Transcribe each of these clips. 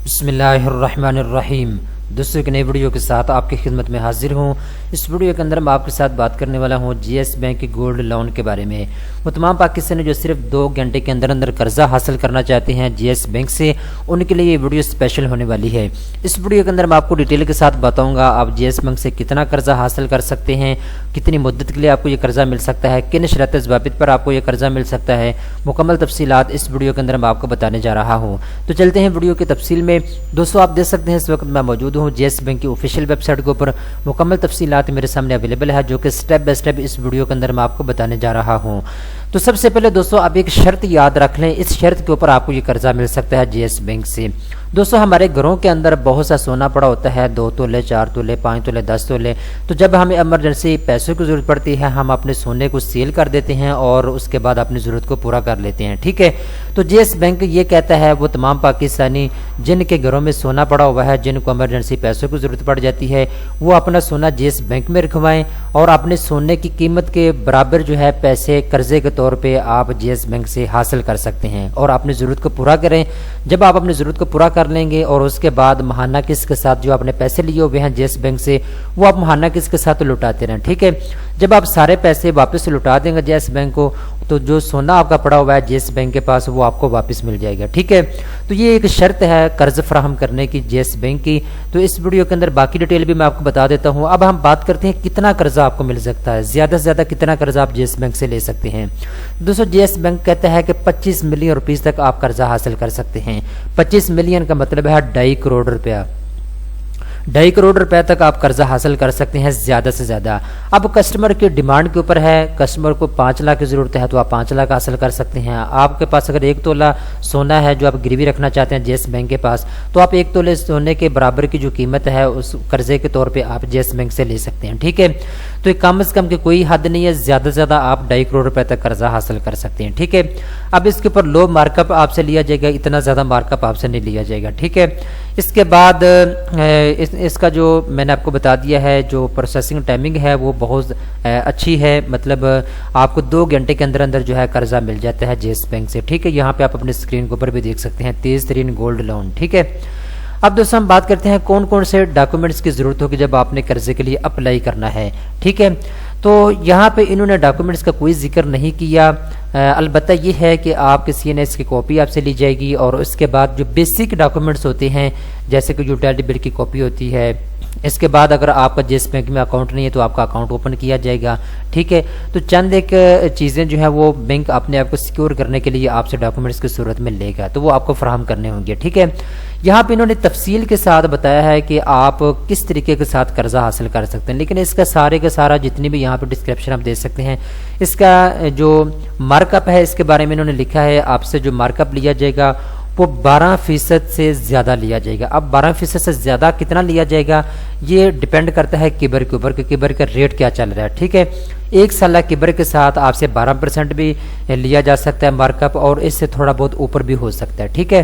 بسم اللہ الرحمن الرحیم۔ دوستوں ایک نئی ویڈیو کے ساتھ آپ کی خدمت میں حاضر ہوں۔ اس ویڈیو کے اندر میں آپ کے ساتھ بات کرنے والا ہوں جی ایس بینک کے گولڈ لون کے بارے میں۔ وہ تمام پاکستانی جو صرف 2 گھنٹے کے اندر قرضہ حاصل کرنا چاہتے ہیں جی ایس بینک سے، ان کے لیے یہ ویڈیو اسپیشل ہونے والی ہے۔ اس ویڈیو کے اندر میں آپ کو ڈیٹیل کے ساتھ بتاؤں گا آپ جی ایس بینک سے کتنا قرضہ حاصل کر سکتے ہیں، کتنی مدت کے لیے آپ کو یہ قرضہ مل سکتا ہے، کن شرط ضوابط پر آپ کو یہ قرضہ مل سکتا ہے۔ مکمل تفصیلات اس ویڈیو کے اندر میں آپ کو بتانے جا رہا ہوں۔ تو چلتے ہیں ویڈیو کی تفصیل میں۔ دوستو آپ دیکھ سکتے ہیں اس وقت میں موجود ہوں جی ایس بینک کی آفیشیل ویب سائٹ کے اوپر۔ مکمل تفصیلات میرے سامنے اویلیبل ہے جو کہ سٹیپ بائی سٹیپ اس ویڈیو کے اندر میں آپ کو بتانے جا رہا ہوں۔ تو سب سے پہلے دوستو آپ ایک شرط یاد رکھ لیں، اس شرط کے اوپر آپ کو یہ قرضہ مل سکتا ہے جی ایس بینک سے۔ دوستو ہمارے گھروں کے اندر بہت سا سونا پڑا ہوتا ہے، 2 تولے، 4 تولے، 5 تولے، 10 تولے۔ تو جب ہمیں ایمرجنسی پیسوں کی ضرورت پڑتی ہے ہم اپنے سونے کو سیل کر دیتے ہیں اور اس کے بعد اپنی ضرورت کو پورا کر لیتے ہیں، ٹھیک ہے۔ تو جی ایس بینک یہ کہتا ہے وہ تمام پاکستانی جن کے گھروں میں سونا پڑا ہوا ہے، جن کو ایمرجنسی پیسوں کی ضرورت پڑ جاتی ہے، وہ اپنا سونا جی ایس بینک میں رکھوائیں اور اپنے سونے کی قیمت کے برابر جو ہے پیسے قرضے کے طور پہ آپ جی ایس بینک سے حاصل کر سکتے ہیں اور اپنی ضرورت کو پورا کریں۔ جب آپ اپنی ضرورت کو پورا کر لیں گے اور اس کے بعد ماہانہ قسط کے ساتھ جو آپ نے پیسے لیے ہوئے ہیں جی ایس بینک سے، وہ آپ ماہانہ قسط کے ساتھ لوٹاتے رہیں، ٹھیک ہے۔ جب آپ سارے پیسے واپس لوٹا دیں گے جی ایس بینک کو، تو جو سونا آپ کا پڑا ہوا ہے جی ایس بینک کے پاس وہ آپ کو واپس مل جائے گا، ٹھیک ہے۔ تو یہ ایک شرط ہے قرض فراہم کرنے کی جی ایس بینک کی۔ تو اس ویڈیو کے اندر باقی ڈیٹیل بھی میں آپ کو بتا دیتا ہوں۔ اب ہم بات کرتے ہیں کتنا قرضہ آپ کو مل سکتا ہے، زیادہ سے زیادہ کتنا قرضہ آپ جی ایس بینک سے لے سکتے ہیں۔ دوستو جی ایس بینک کہتا ہے کہ 25 ملین روپیز تک آپ قرضہ حاصل کر سکتے ہیں۔ 25 ملین کا مطلب ہے 2.5 کروڑ روپیہ۔ 2.5 کروڑ روپے تک آپ قرضہ حاصل کر سکتے ہیں زیادہ سے زیادہ۔ اب کسٹمر کی ڈیمانڈ کے اوپر ہے، کسٹمر کو 5 لاکھ کی ضرورت ہے تو آپ 5 لاکھ حاصل کر سکتے ہیں۔ آپ کے پاس اگر 1 تولہ سونا ہے جو آپ گروی رکھنا چاہتے ہیں جی ایس بینک کے پاس، تو آپ 1 تولے سونے کے برابر کی جو قیمت ہے اس قرضے کے طور پہ آپ جی ایس بینک سے لے سکتے ہیں، ٹھیک ہے۔ تو یہ کم از کم کی کوئی حد نہیں ہے، زیادہ سے زیادہ آپ 2.5 کروڑ روپے تک قرضہ حاصل کر سکتے ہیں، ٹھیک ہے۔ اب اس کے اوپر لو مارک اپ آپ سے لیا جائے گا، اتنا زیادہ مارک اپ آپ سے نہیں لیا جائے گا، ٹھیک ہے۔ اس کے بعد اس کا جو میں نے آپ کو بتا دیا ہے جو پروسیسنگ ٹائمنگ ہے وہ بہت اچھی ہے، مطلب آپ کو 2 گھنٹے کے اندر جو ہے قرضہ مل جاتا ہے جی ایس بینک سے، ٹھیک ہے۔ یہاں پہ آپ اپنے اسکرین کے اوپر بھی دیکھ سکتے ہیں تیز ترین گولڈ لون، ٹھیک ہے۔ اب دوستوں ہم بات کرتے ہیں کون کون سے ڈاکومنٹس کی ضرورت ہوگی جب آپ نے قرضے کے لیے اپلائی کرنا ہے، ٹھیک ہے۔ تو یہاں پہ انہوں نے ڈاکومنٹس کا کوئی ذکر نہیں کیا، البتہ یہ ہے کہ آپ کے سی این ایس کی کاپی آپ سے لی جائے گی اور اس کے بعد جو بیسک ڈاکومنٹس ہوتے ہیں جیسے کہ یوٹیلٹی بل کی کاپی ہوتی ہے۔ اس کے بعد اگر آپ کا جی ایس بینک میں اکاؤنٹ نہیں ہے تو آپ کا اکاؤنٹ اوپن کیا جائے گا، ٹھیک ہے۔ تو چند ایک چیزیں جو ہیں وہ بینک اپنے آپ کو سیکیور کرنے کے لیے آپ سے ڈاکومنٹس کی صورت میں لے گا، تو وہ آپ کو فراہم کرنے ہوں گے، ٹھیک ہے۔ یہاں پہ انہوں نے تفصیل کے ساتھ بتایا ہے کہ آپ کس طریقے کے ساتھ قرضہ حاصل کر سکتے ہیں، لیکن اس کا سارے کا سارا جتنی بھی یہاں پہ ڈسکرپشن آپ دیکھ سکتے ہیں، اس کا جو مارک اپ ہے اس کے بارے میں انہوں نے لکھا ہے آپ سے جو مارک اپ لیا جائے گا وہ 12% سے زیادہ لیا جائے گا۔ اب 12% سے زیادہ کتنا لیا جائے گا یہ ڈیپینڈ کرتا ہے کبر کے اوپر کہ کبر کا ریٹ کیا چل رہا ہے، ٹھیک ہے۔ 1 سالہ کبر کے ساتھ آپ سے 12% بھی لیا جا سکتا ہے مارک اپ اور اس سے تھوڑا بہت اوپر بھی ہو سکتا ہے، ٹھیک ہے۔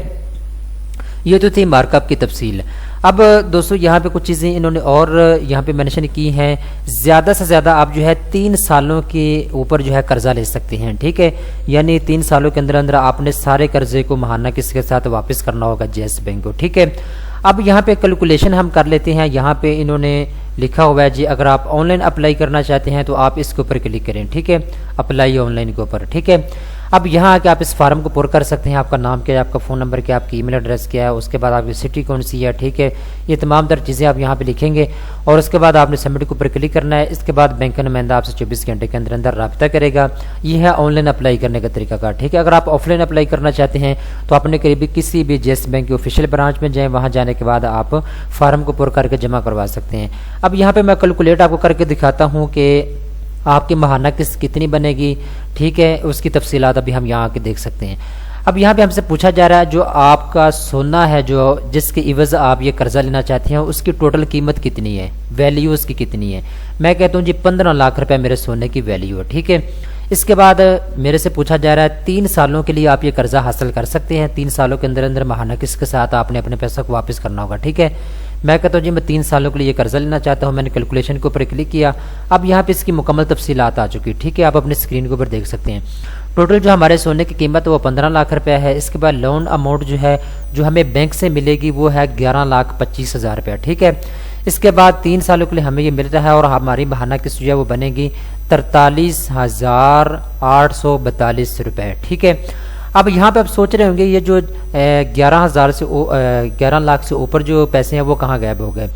یہ تو تھی مارک اپ کی تفصیل۔ اب دوستو یہاں پہ کچھ چیزیں انہوں نے اور یہاں پہ مینشن کی ہیں، زیادہ سے زیادہ آپ جو ہے 3 سالوں کے اوپر جو ہے قرضہ لے سکتے ہیں، ٹھیک ہے۔ یعنی 3 سالوں کے اندر آپ نے سارے قرضے کو ماہانہ قسط کے ساتھ واپس کرنا ہوگا جی ایس بینک کو، ٹھیک ہے۔ اب یہاں پہ کیلکولیشن ہم کر لیتے ہیں، یہاں پہ انہوں نے لکھا ہوا ہے جی اگر آپ آن لائن اپلائی کرنا چاہتے ہیں تو آپ اس کے اوپر کلک کریں، ٹھیک ہے، اپلائی آن لائن کے اوپر، ٹھیک ہے۔ اب یہاں آ کے آپ اس فارم کو پر کر سکتے ہیں، آپ کا نام کیا ہے، آپ کا فون نمبر کیا ہے، آپ کی ای میل ایڈریس کیا ہے، اس کے بعد آپ کی سٹی کون سی ہے، ٹھیک ہے۔ یہ تمام تر چیزیں آپ یہاں پہ لکھیں گے اور اس کے بعد آپ نے سبمٹ کے اوپر کلک کرنا ہے۔ اس کے بعد بینک کا نمائندہ آپ سے 24 گھنٹے کے اندر رابطہ کرے گا۔ یہ ہے آن لائن اپلائی کرنے کا طریقہ کار، ٹھیک ہے۔ اگر آپ آف لائن اپلائی کرنا چاہتے ہیں تو اپنے قریبی کسی بھی جی ایس بینک کے آفیشیل برانچ میں جائیں، وہاں جانے کے بعد آپ فارم کو پر کر کے جمع کروا سکتے ہیں۔ اب یہاں پہ میں کیلکولیٹ آپ کو کر کے دکھاتا ہوں کہ آپ کی ماہانہ قسط کتنی بنے گی، ٹھیک ہے۔ اس کی تفصیلات ابھی ہم یہاں آ کے دیکھ سکتے ہیں۔ اب یہاں پہ ہم سے پوچھا جا رہا ہے جو آپ کا سونا ہے جو جس کے عوض آپ یہ قرضہ لینا چاہتے ہیں اس کی ٹوٹل قیمت کتنی ہے، ویلیو اس کی کتنی ہے۔ میں کہتا ہوں جی 15 لاکھ روپے میرے سونے کی ویلیو ہے، ٹھیک ہے۔ اس کے بعد میرے سے پوچھا جا رہا ہے 3 سالوں کے لیے آپ یہ قرضہ حاصل کر سکتے ہیں، 3 سالوں کے اندر ماہانہ قسط کے ساتھ آپ نے اپنے پیسوں کو واپس کرنا ہوگا، ٹھیک ہے۔ میں کہتا ہوں جی میں 3 سالوں کے لیے قرضہ لینا چاہتا ہوں، میں نے کیلکولیشن کے اوپر کلک کیا۔ اب یہاں پہ اس کی مکمل تفصیلات آ چکی، ٹھیک ہے، آپ اپنے اسکرین کے اوپر دیکھ سکتے ہیں۔ ٹوٹل جو ہمارے سونے کی قیمت وہ 15 لاکھ روپے ہے۔ اس کے بعد لون اماؤنٹ جو ہے جو ہمیں بینک سے ملے گی وہ ہے 11,25,000 روپے، ٹھیک ہے۔ اس کے بعد 3 سالوں کے لیے ہمیں یہ ملتا ہے اور ہماری ماہانہ قسط جو ہے وہ بنے گی 43,842 روپے، ٹھیک ہے۔ اب یہاں پہ آپ سوچ رہے ہوں گے یہ جو 11 لاکھ سے اوپر جو پیسے ہیں وہ کہاں غائب ہو گئے؟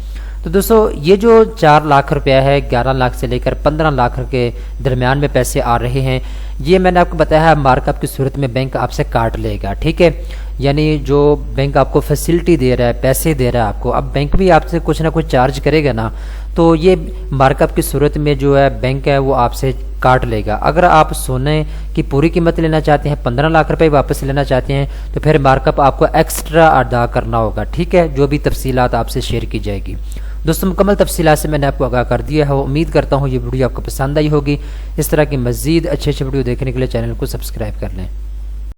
تو دوستو یہ جو 4 لاکھ روپیہ ہے 11 لاکھ سے لے کر 15 لاکھ کے درمیان میں پیسے آ رہے ہیں، یہ میں نے آپ کو بتایا ہے مارک اپ کی صورت میں بینک آپ سے کاٹ لے گا، ٹھیک ہے۔ یعنی جو بینک آپ کو فیسلٹی دے رہا ہے، پیسے دے رہا ہے آپ کو، اب بینک بھی آپ سے کچھ نہ کچھ چارج کرے گا نا، تو یہ مارک اپ کی صورت میں جو ہے بینک ہے وہ آپ سے کاٹ لے گا۔ اگر آپ سونے کی پوری قیمت لینا چاہتے ہیں، 15 لاکھ روپے واپس لینا چاہتے ہیں، تو پھر مارک اپ آپ کو ایکسٹرا ادا کرنا ہوگا، ٹھیک ہے، جو بھی تفصیلات آپ سے شیئر کی جائے گی۔ دوستوں مکمل تفصیلات سے میں نے آپ کو آگاہ کر دیا ہے، امید کرتا ہوں یہ ویڈیو آپ کو پسند آئی ہوگی۔ اس طرح کی مزید اچھے ویڈیو دیکھنے کے لیے چینل کو سبسکرائب کر لیں۔